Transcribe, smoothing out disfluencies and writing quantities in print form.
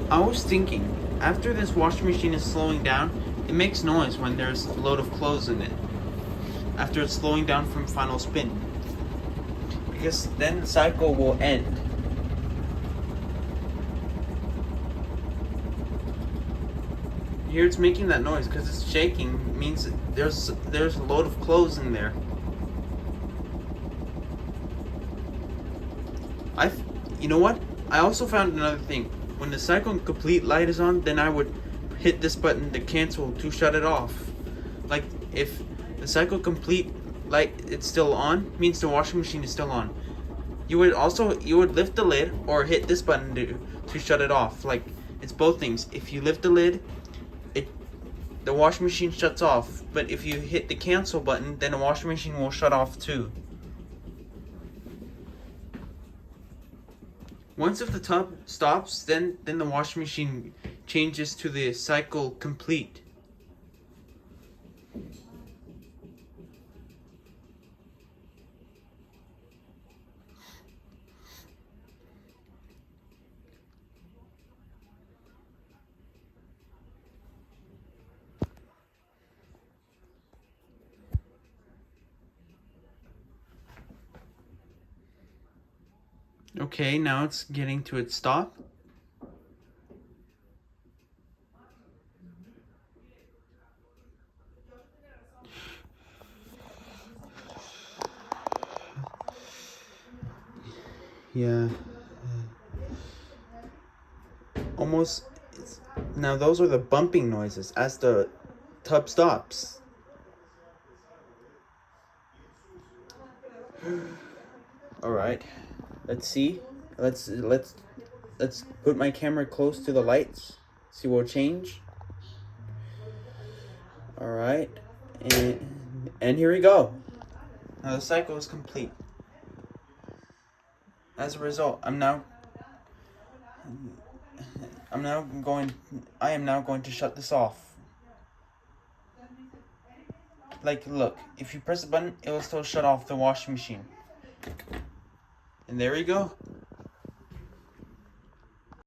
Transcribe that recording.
I was thinking, after this washing machine is slowing down, it makes noise when there's a load of clothes in it. After it's slowing down from final spin. Because then the cycle will end. Here it's making that noise because it's shaking, means there's a load of clothes in there. You know what? I also found another thing. When the cycle complete light is on, then I would hit this button to cancel to shut it off. Like if the cycle complete light it's still on, means the washing machine is still on. You would lift the lid or hit this button to shut it off. Like it's both things. If you lift the lid, the washing machine shuts off. But if you hit the cancel button, then the washing machine will shut off too. Once if the tub stops, then the washing machine changes to the cycle complete. Okay, now it's getting to its stop. Yeah. Almost. Now those are the bumping noises as the tub stops. All right. Let's see. Let's put my camera close to the lights. See what will change. All right. And here we go. Now the cycle is complete. As a result, I am now going to shut this off. Like, look, if you press the button, it will still shut off the washing machine. And there you go.